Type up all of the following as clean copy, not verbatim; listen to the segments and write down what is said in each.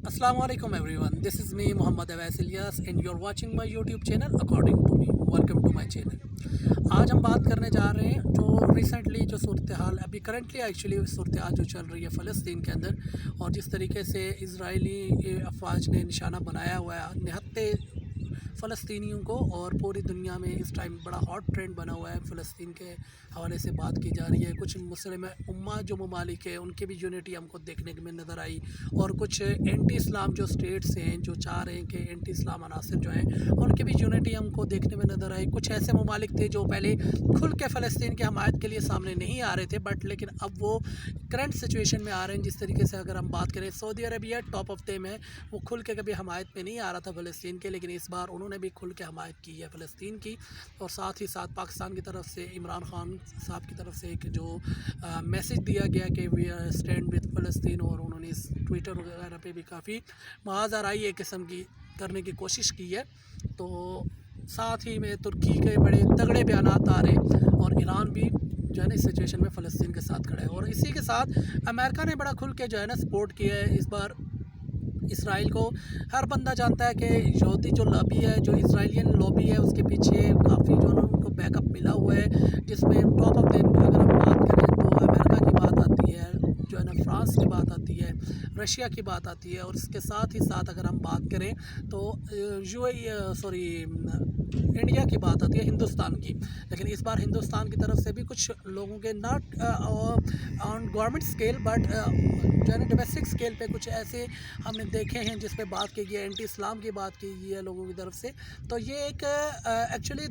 Assalamu alaikum everyone. This is me Muhammad Awais Ilyas and you're watching my YouTube channel according to me. Welcome to my channel. आज हम बात करने जा रहे हैं जो रिसेंटली जो सूरत हाल अभी करंटली एक्चुअली सूरत हाल जो चल रही है फ़लस्तीन के अंदर, और जिस तरीके से इजरायली अफवाज ने निशाना बनाया हुआ है निहत्ते फ़लस्तीनियों को, और पूरी दुनिया में इस टाइम बड़ा हॉट ट्रेंड बना हुआ है। फ़लस्तीन के हवाले से बात की जा रही है। कुछ मुस्लिम उम्मा जो ममालिक है उनकी भी यूनिटी हमको देखने में नज़र आई, और कुछ एंटी इस्लाम जो स्टेट्स हैं जो चाह रहे हैं कि एंटी इस्लाम अनासर जो हैं उनकी भी यूनिटी हमको देखने में नज़र आई। कुछ ऐसे ममालिक थे जो पहले खुल के फ़लस्तीन की हमायत के लिए सामने नहीं आ रहे थे, बट लेकिन अब वो करंट सिचुएशन में आ रहे हैं। जिस तरीके से अगर हम बात करें, Saudi Arabia top of them है, वो खुल के कभी हमायत में नहीं आ रहा था फ़लस्तीन के, लेकिन इस बार उन्होंने भी खुल के हमायत की है फ़लस्तीन की। और साथ ही साथ पाकिस्तान की तरफ से इमरान खान साहब की तरफ से एक जो मैसेज दिया गया कि वी आर स्टैंड विद फ़लस्तीन, और उन्होंने इस ट्विटर वगैरह पे भी काफ़ी मुआज़राई एक किस्म की करने की कोशिश की है। तो साथ ही में तुर्की के बड़े तगड़े बयान आ रहे, और ईरान भी जो है ना इस सिचुएशन में फ़लस्तीन के साथ खड़ा है। और इसी के साथ अमेरिका ने बड़ा खुल के जो है ना सपोर्ट किया है इस बार इसराइल को। हर बंदा जानता है कि यहूदी जो लॉबी है, जो इजराइलियन लॉबी है, उसके पीछे काफ़ी जो है उनको बैकअप मिला हुआ है, जिसमें टॉप ऑफ देम अगर हम बात करें तो अमेरिका की बात आती है, जो है ना फ्रांस की बात आती है, रशिया की बात आती है, और इसके साथ ही साथ अगर हम बात करें तो इंडिया की बात आती है, हिंदुस्तान की। लेकिन इस बार हिंदुस्तान की तरफ से भी कुछ लोगों के not on government scale but जो है ना डोमेस्टिक स्केल पे कुछ ऐसे हमने देखे हैं जिस पे बात की गई है, एंटी इस्लाम की बात की गई है लोगों की तरफ से। तो ये एक एक्चुअली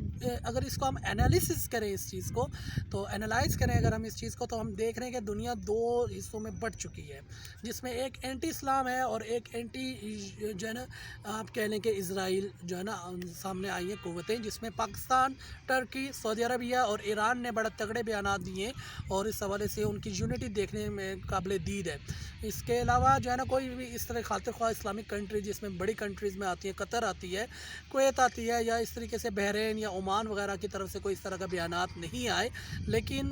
अगर इसको हम एनालिसिस करें इस चीज़ को, तो एनालाइज करें अगर हम इस चीज़ को, तो हम देख रहे हैं कि दुनिया दो हिस्सों में बट चुकी है, जिसमें एक एंटी इस्लाम है और एक एंटी जो है ना आप कह लें कि इसराइल जो है ना सामने आई है कुव्वतें, जिसमें पाकिस्तान, टर्की, सऊदी अरबिया और ईरान ने बड़ा तगड़े बयान दिए, और इस हवाले से उनकी यूनिटी देखने में काबिल दीद है। इसके अलावा जो है ना कोई भी इस तरह खातिर ख्वाह इस्लामिक कंट्री जिसमें बड़ी कंट्रीज़ में आती है, कतर आती है, कुवैत आती है, या इस तरीके से बहरीन या ओमान वगैरह की तरफ से कोई इस तरह का बयानात नहीं आए, लेकिन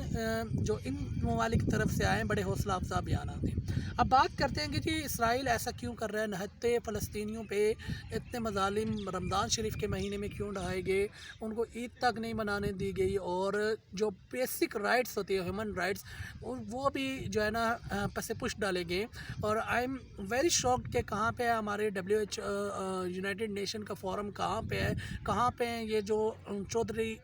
जो इन ममालिक की तरफ से आए बड़े हौसला अफजा बयानात हैं। अब बात करते हैं कि जी इसराइल ऐसा क्यों कर रहा है, नहत्ते फ़लस्तीनियों पे इतने मज़ालिम रमज़ान शरीफ के महीने में क्यों ढाए गए, उनको ईद तक नहीं मनाने दी गई, और जो बेसिक राइट्स होती है ह्यूमन राइट्स वो भी जो है ना पसे पुश डाले गए। और आई एम वेरी शॉक्ड कि कहाँ पे है हमारे WHO यूनाइटेड नेशन का फोरम, कहाँ पे है, कहाँ पे हैं ये जो चौधरी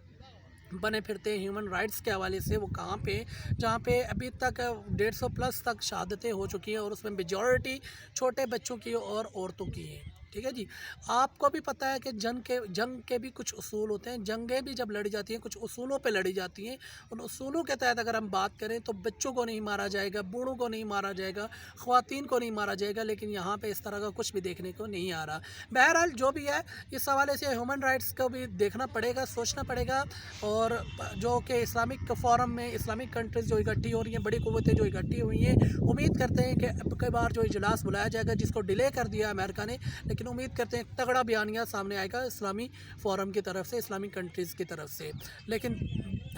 बने फिरते हैं ह्यूमन राइट्स के हवाले से, वो कहाँ पे, जहाँ पे अभी तक 150 प्लस तक शहादतें हो चुकी हैं, और उसमें मेजॉरिटी छोटे बच्चों की और औरतों की है। ठीक है जी। आपको भी पता है कि जंग के भी कुछ उसूल होते हैं, जंगें भी जब लड़ी जाती हैं कुछ उसूलों पे लड़ी जाती हैं। उन उसूलों के तहत अगर हम बात करें तो बच्चों को नहीं मारा जाएगा, बूढ़ों को नहीं मारा जाएगा, ख़वातीन को नहीं मारा जाएगा, लेकिन यहाँ पे इस तरह का कुछ भी देखने को नहीं आ रहा। बहरहाल जो भी है, इस हवाले से ह्यूमन राइट्स को भी देखना पड़ेगा, सोचना पड़ेगा, और जो कि इस्लामिक फोरम में इस्लामिक कंट्रीज़ जो इकट्ठी हो रही हैं, बड़ी क़ुव्वतें जो इकट्ठी हुई हैं, उम्मीद करते हैं कि अब की बार जो इजलास बुलाया जाएगा, जिसको डिले कर दिया अमेरिका ने, लेकिन उम्मीद करते हैं तगड़ा बयानिया सामने आएगा इस्लामी फोरम की तरफ से, इस्लामिक कंट्रीज़ की तरफ से। लेकिन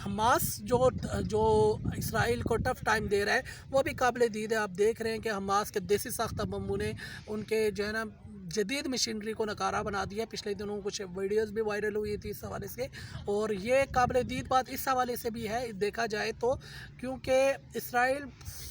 हमास जो इसराइल को टफ़ टाइम दे रहा है वो भी काबिल दीद है। आप देख रहे हैं कि हमास के देसी साख्ता बम्बू ने उनके जो है ना जदीद मशीनरी को नकारा बना दिया। पिछले दिनों कुछ वीडियोस भी वायरल हुई थी इस हवाले से, और ये काबिल दीद बात इस हवाले से भी है देखा जाए तो, क्योंकि इसराइल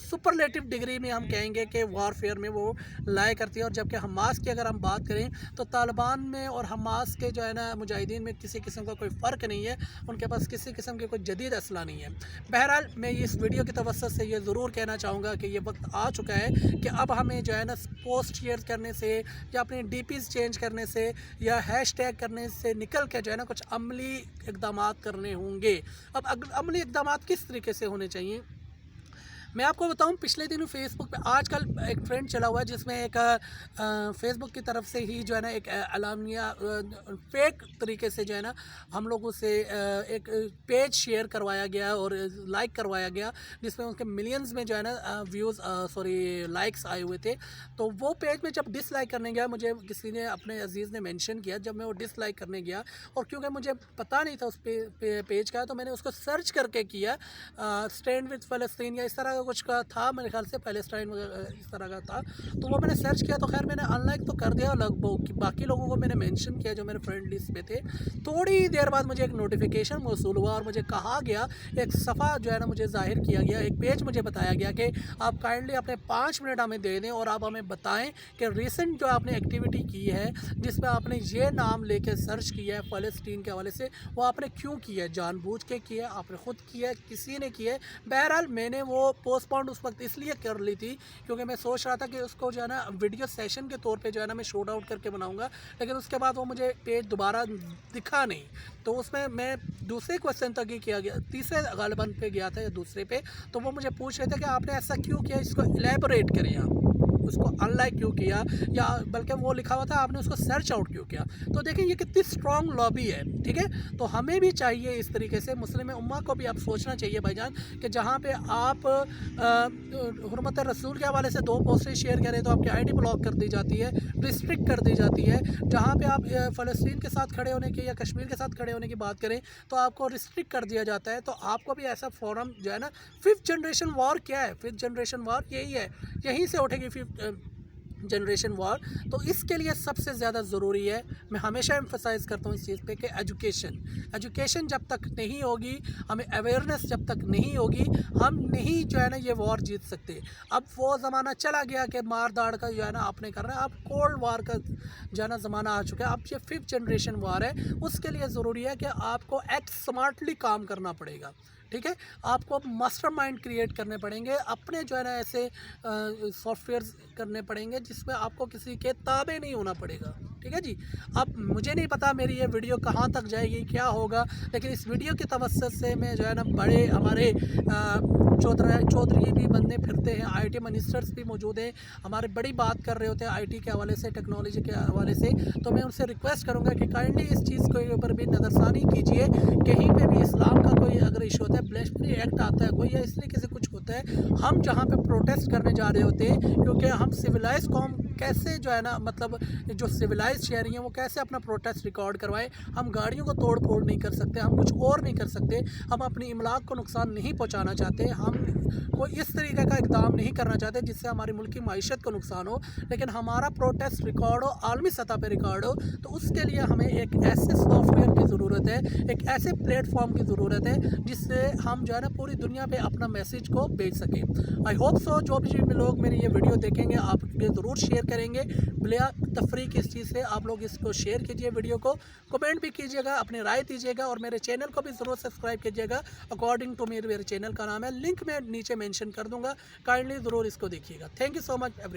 सुपरलेटिव डिग्री में हम कहेंगे कि वारफेयर में वो लाया करती है। और जबकि हमास की अगर हम बात करें तो तालिबान में और हमास के जो है ना मुजाहिदीन में किसी किस्म का कोई फ़र्क नहीं है, उनके पास किसी किस्म के कोई जदीद असला नहीं है। बहरहाल मैं इस वीडियो की तवज्जो से ये ज़रूर कहना चाहूँगा कि ये वक्त आ चुका है कि अब हमें जो है ना पोस्ट शेयर करने से, या अपने DPs चेंज करने से, या हैशटैग करने से निकल के जो है ना कुछ अमली इक़दाम करने होंगे। अब अमली इक़दाम किस तरीके से होने चाहिए, मैं आपको बताऊं। पिछले दिनों फेसबुक पे आजकल एक ट्रेंड चला हुआ है, जिसमें एक फेसबुक की तरफ से ही जो है ना एक अलामिया फेक तरीके से जो है ना हम लोगों से एक पेज शेयर करवाया गया और लाइक करवाया गया, जिसमें उनके मिलियंस में जो है ना व्यूज़ लाइक्स आए हुए थे। तो वो पेज में जब डिसलाइक करने गया, मुझे किसी ने अपने अजीज़ ने मेंशन किया, जब मैं वो डिसलाइक करने गया, और क्योंकि मुझे पता नहीं था उस पेज का, तो मैंने उसको सर्च करके किया स्टैंड विद फ़लस्तीन या इस तरह का कुछ का था मेरे ख्याल से, पैलेस्टाइन वगैरह इस तरह का था। तो वो मैंने सर्च किया, तो खैर मैंने अनलाइक तो कर दिया लगभग, बाकी लोगों को मैंने मेंशन किया जो मेरे फ्रेंड लिस्ट में थे। थोड़ी देर बाद मुझे एक नोटिफिकेशन मौसूल हुआ और मुझे कहा गया, एक सफ़ा जो है ना मुझे ज़ाहिर किया गया, एक पेज मुझे बताया गया कि आप काइंडली अपने 5 मिनट हमें दे दें और आप हमें बताएं कि रिसेंट जो आपने एक्टिविटी की है जिसमें आपने ये नाम लेके सर्च किया है फ़लस्तीन के हवाले से, वो आपने क्यों किया है, जानबूझ के किया है, आपने ख़ुद किया है, किसी ने किया है। बहरहाल मैंने वो पोस्टपोन्ड उस वक्त इसलिए कर ली थी क्योंकि मैं सोच रहा था कि उसको जो है ना वीडियो सेशन के तौर पे जो है ना मैं शूट आउट करके बनाऊंगा, लेकिन उसके बाद वो मुझे पेज दोबारा दिखा नहीं। तो उसमें मैं दूसरे क्वेश्चन तक ही किया गया, तीसरे गालिबन पे गया था या दूसरे पे, तो वो मुझे पूछ रहे थे कि आपने ऐसा क्यों किया, इसको एलेबोरेट करें आप, उसको अनलाइक क्यों किया, या बल्कि वो लिखा हुआ था आपने उसको सर्च आउट क्यों किया। तो देखिए ये कितनी स्ट्रॉन्ग लॉबी है, ठीक है। तो हमें भी चाहिए इस तरीके से, मुस्लिम उम्मा को भी आप सोचना चाहिए भाईजान कि जहाँ पे आप हुर्मत रसूल के हवाले से 2 पोस्टें शेयर करें तो आपकी आईडी ब्लॉक कर दी जाती है, रिस्ट्रिक्ट कर दी जाती है। जहाँ पे आप फ़लस्तीन के साथ खड़े होने की या कश्मीर के साथ खड़े होने की बात करें तो आपको रिस्ट्रिक्ट कर दिया जाता है। तो आपको भी ऐसा फोरम जो है ना, 5th जनरेशन वॉर क्या है, 5th जनरेशन वॉर यही है, यहीं से उठेगी 5th जनरेशन वॉर। तो इसके लिए सबसे ज़्यादा ज़रूरी है, मैं हमेशा एम्फसाइज़ करता हूँ इस चीज़ पे कि एजुकेशन जब तक नहीं होगी, हमें अवेयरनेस जब तक नहीं होगी, हम नहीं जो है ना ये वॉर जीत सकते। अब वो ज़माना चला गया कि मार दाड़ का जो है ना आपने करना है, अब कोल्ड वार का जो है ना ज़माना आ चुका है। अब ये 5th जनरेशन वॉर है, उसके लिए ज़रूरी है कि आपको एक्ट स्मार्टली काम करना पड़ेगा, ठीक है। आपको मास्टरमाइंड क्रिएट करने पड़ेंगे, अपने जो है ना ऐसे सॉफ्टवेयर्स करने पड़ेंगे जिसमें आपको किसी के ताबे नहीं होना पड़ेगा, ठीक है जी। अब मुझे नहीं पता मेरी ये वीडियो कहाँ तक जाएगी, क्या होगा, लेकिन इस वीडियो की तवज्जुह से मैं जो है ना बड़े हमारे चौधरी भी बनने फिरते हैं, आईटी मिनिस्टर्स भी मौजूद हैं, हमारे बड़ी बात कर रहे होते हैं आईटी के हवाले से, टेक्नोलॉजी के हवाले से। तो मैं उनसे रिक्वेस्ट करूँगा कि काइंडली इस चीज़ के ऊपर भी नज़रसानी कीजिए, कहीं पे भी इस्लाम का कोई अगर इशू होता है, ब्लेस्फेमी एक्ट आता है कोई, या इस तरीके से कुछ होता है, हम जहाँ पे प्रोटेस्ट करने जा रहे होते हैं, क्योंकि हम सिविलाइज कौम कैसे जो है ना, मतलब जो सिविलाइज शहरी हैं वो कैसे अपना प्रोटेस्ट रिकॉर्ड करवाएं। हम गाड़ियों को तोड़ फोड़ नहीं कर सकते, हम कुछ और नहीं कर सकते, हम अपनी इमलाक को नुकसान नहीं पहुंचाना चाहते, हम कोई इस तरीके का इक़दाम नहीं करना चाहते जिससे हमारी मुल्क की माइशत को नुकसान हो, लेकिन हमारा प्रोटेस्ट रिकॉर्ड हो, आलमी सतह पर रिकॉर्ड हो। तो उसके लिए हमें एक ऐसे सॉफ्टवेयर की ज़रूरत है, एक ऐसे प्लेटफॉर्म की ज़रूरत है जिससे हम जो है ना पूरी दुनिया पे अपना मैसेज को भेज सकें। आई होप सो जो भी लोग मेरी ये वीडियो देखेंगे आप ये ज़रूर शेयर करेंगे, बिला तफरीक इस चीज़ से आप लोग इसको शेयर कीजिए, वीडियो को कमेंट भी कीजिएगा, अपनी राय दीजिएगा, और मेरे चैनल को भी ज़रूर सब्सक्राइब कीजिएगा अकॉर्डिंग टू मेरे चैनल का नाम है, लिंक मैं नीचे मेंशन कर दूंगा, काइंडली ज़रूर इसको देखिएगा। Thank you so much every.